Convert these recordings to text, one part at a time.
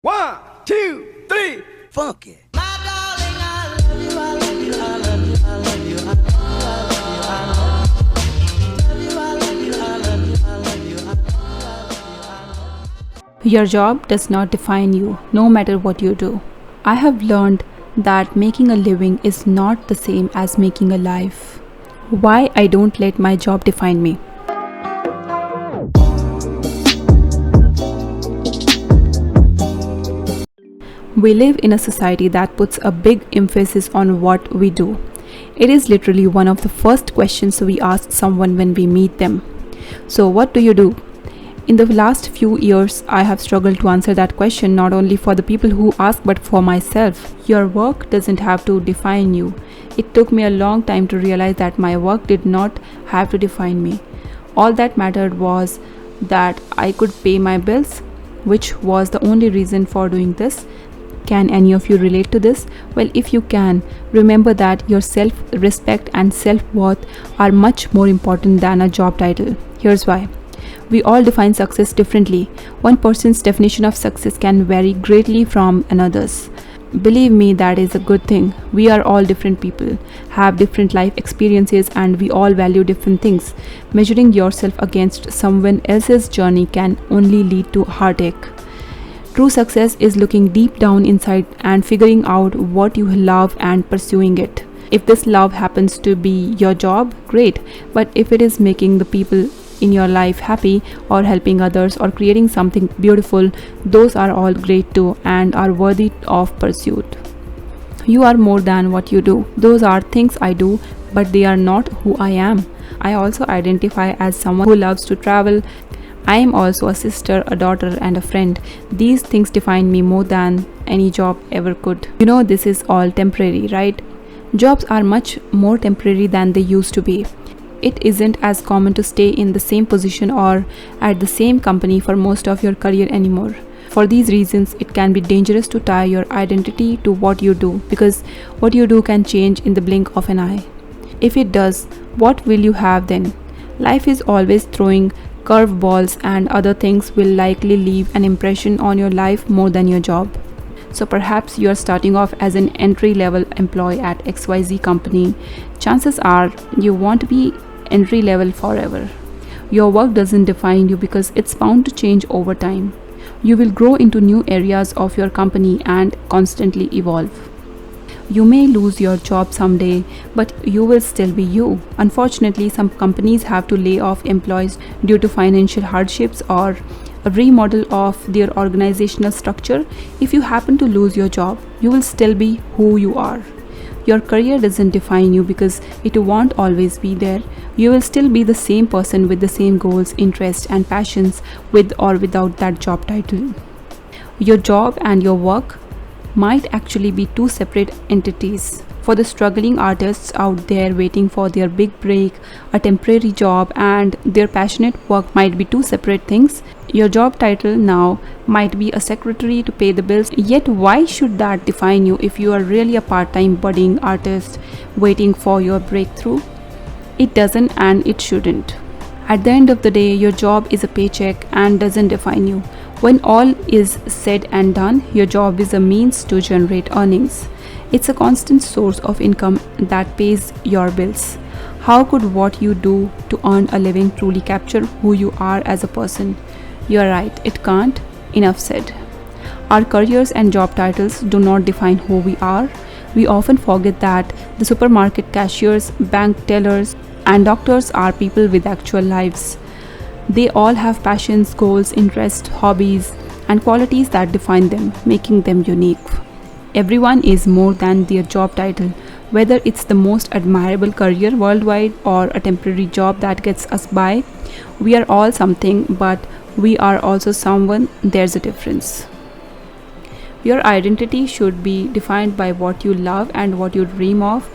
One, two, three, funk it. Your job does not define you, no matter what you do. I have learned that making a living is not the same as making a life. Why I don't let my job define me. We live in a society that puts a big emphasis on what we do. It is literally one of the first questions we ask someone when we meet them. So, what do you do? In the last few years, I have struggled to answer that question not only for the people who ask but for myself. Your work doesn't have to define you. It took me a long time to realize that my work did not have to define me. All that mattered was that I could pay my bills, which was the only reason for doing this. Can any of you relate to this? Well, if you can, remember that your self respect and self worth are much more important than a job title. Here's why. We all define success differently. One person's definition of success can vary greatly from another's. Believe me, that is a good thing. We are all different people, have different life experiences, and we all value different things. Measuring yourself against someone else's journey can only lead to heartache. True success is looking deep down inside and figuring out what you love and pursuing it. If this love happens to be your job, great. But if it is making the people in your life happy, or helping others, or creating something beautiful, those are all great too and are worthy of pursuit. You are more than what you do. Those are things I do, but they are not who I am. I also identify as someone who loves to travel. I am also a sister, a daughter, and a friend. These things define me more than any job ever could. You know, this is all temporary, right? Jobs are much more temporary than they used to be. It isn't as common to stay in the same position or at the same company for most of your career anymore. For these reasons, it can be dangerous to tie your identity to what you do, because what you do can change in the blink of an eye. If it does, what will you have then? Life is always throwing curveballs, and other things will likely leave an impression on your life more than your job. So perhaps you are starting off as an entry-level employee at XYZ company. Chances are you won't be entry level forever. Your work doesn't define you because it's bound to change over time. You will grow into new areas of your company and constantly evolve. You may lose your job someday, but you will still be you. Unfortunately, some companies have to lay off employees due to financial hardships or a remodel of their organizational structure. If you happen to lose your job, you will still be who you are. Your career doesn't define you because it won't always be there. You will still be the same person with the same goals, interests, and passions, with or without that job title. Your job and your work might actually be two separate entities. For the struggling artists out there waiting for their big break, a temporary job and their passionate work might be two separate things. Your job title now might be a secretary to pay the bills, yet why should that define you if you are really a part-time budding artist waiting for your breakthrough? It doesn't, and it shouldn't. At the end of the day, your job is a paycheck and doesn't define you. When all is said and done, your job is a means to generate earnings. It's a constant source of income that pays your bills. How could what you do to earn a living truly capture who you are as a person? You're right, it can't. Enough said. Our careers and job titles do not define who we are. We often forget that the supermarket cashiers, bank tellers, and doctors are people with actual lives. They all have passions, goals, interests, hobbies, and qualities that define them, making them unique. Everyone is more than their job title, whether it's the most admirable career worldwide or a temporary job that gets us by. We are all something, but we are also someone. There's a difference. Your identity should be defined by what you love and what you dream of,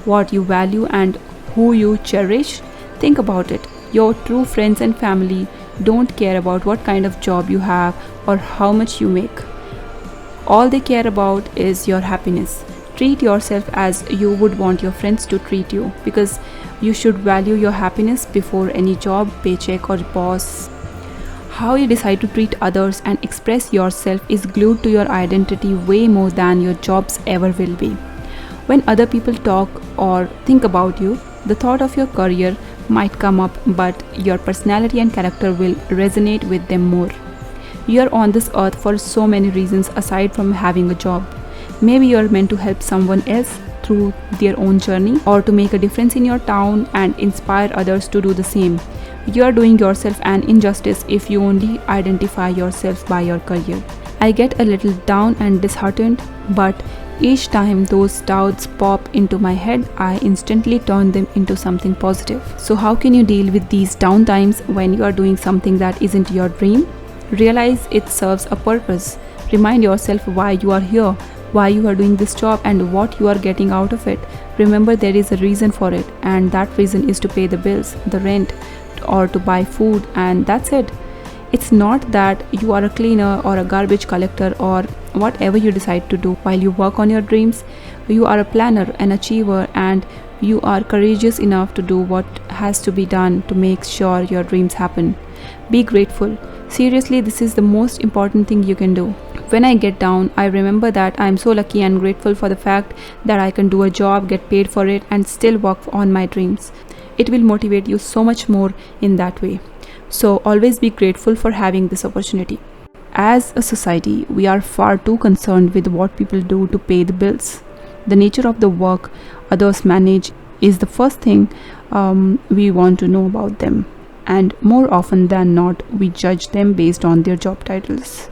what you value and who you cherish. Think about it. Your true friends and family don't care about what kind of job you have or how much you make. All they care about is your happiness. Treat yourself as you would want your friends to treat you, because you should value your happiness before any job, paycheck, or boss. How you decide to treat others and express yourself is glued to your identity way more than your jobs ever will be. When other people talk or think about you, the thought of your career might come up, but your personality and character will resonate with them more. You are on this earth for so many reasons aside from having a job. Maybe you are meant to help someone else through their own journey, or to make a difference in your town and inspire others to do the same. You are doing yourself an injustice if you only identify yourself by your career. I get a little down and disheartened, but each time those doubts pop into my head, I instantly turn them into something positive. So, how can you deal with these down times when you are doing something that isn't your dream? Realize it serves a purpose. Remind yourself why you are here, why you are doing this job, and what you are getting out of it. Remember, there is a reason for it, and that reason is to pay the bills, the rent, or to buy food, and that's it. It's not that you are a cleaner or a garbage collector or whatever you decide to do while you work on your dreams. You are a planner, an achiever, and you are courageous enough to do what has to be done to make sure your dreams happen. Be grateful. Seriously, this is the most important thing you can do. When I get down, I remember that I am so lucky and grateful for the fact that I can do a job, get paid for it, and still work on my dreams. It will motivate you so much more in that way. So always be grateful for having this opportunity. As a society, we are far too concerned with what people do to pay the bills. The nature of the work others manage is the first thing we want to know about them. And more often than not, we judge them based on their job titles.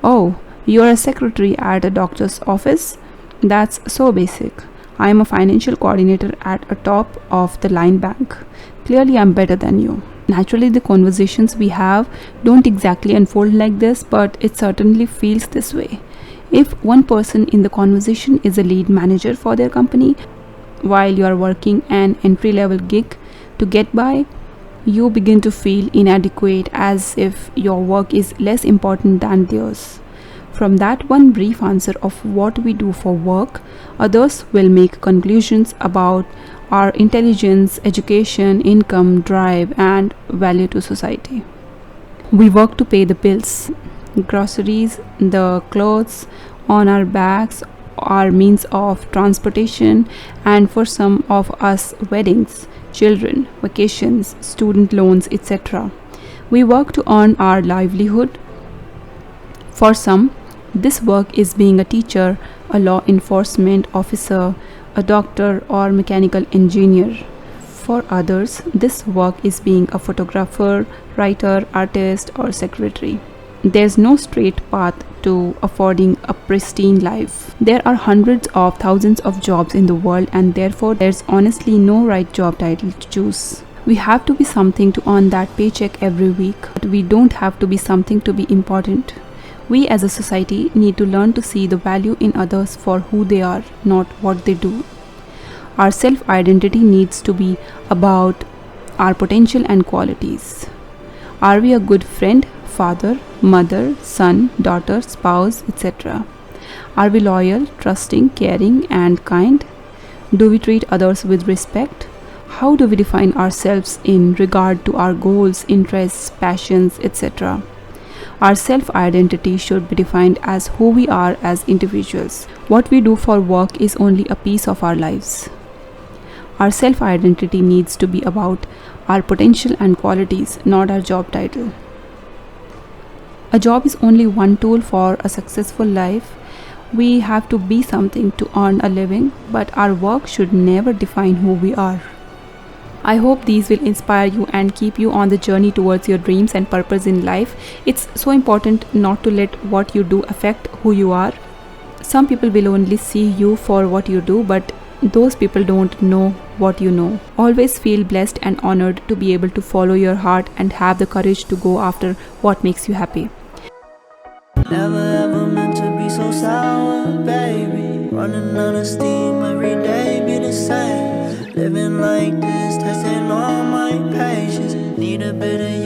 Oh, you are a secretary at a doctor's office? That's so basic. I am a financial coordinator at a top of the line bank. Clearly, I'm better than you. Naturally, the conversations we have don't exactly unfold like this, but it certainly feels this way. If one person in the conversation is a lead manager for their company, while you are working an entry level gig to get by, you begin to feel inadequate, as if your work is less important than theirs. From that one brief answer of what we do for work, others will make conclusions about our intelligence, education, income, drive, and value to society. We work to pay the bills, groceries, the clothes on our backs, our means of transportation, and for some of us, weddings, children, vacations, student loans, etc. We work to earn our livelihood. For some, this work is being a teacher, a law enforcement officer, a doctor, or mechanical engineer. For others, this work is being a photographer, writer, artist, or secretary. There's no straight path to affording a pristine life. There are hundreds of thousands of jobs in the world, and therefore there's honestly no right job title to choose. We have to be something to earn that paycheck every week, but we don't have to be something to be important. We as a society need to learn to see the value in others for who they are, not what they do. Our self-identity needs to be about our potential and qualities. Are we a good friend, father, mother, son, daughter, spouse, etc.? Are we loyal, trusting, caring, and kind? Do we treat others with respect? How do we define ourselves in regard to our goals, interests, passions, etc.? Our self-identity should be defined as who we are as individuals. What we do for work is only a piece of our lives. Our self-identity needs to be about our potential and qualities, not our job title. A job is only one tool for a successful life. We have to be something to earn a living, but our work should never define who we are. I hope these will inspire you and keep you on the journey towards your dreams and purpose in life. It's so important not to let what you do affect who you are. Some people will only see you for what you do, but those people don't know what you know. Always feel blessed and honored to be able to follow your heart and have the courage to go after what makes you happy. Never ever meant to be so sour, baby. Running out of steam every day, be the same. Living like this, testing all my patience. Need a bit of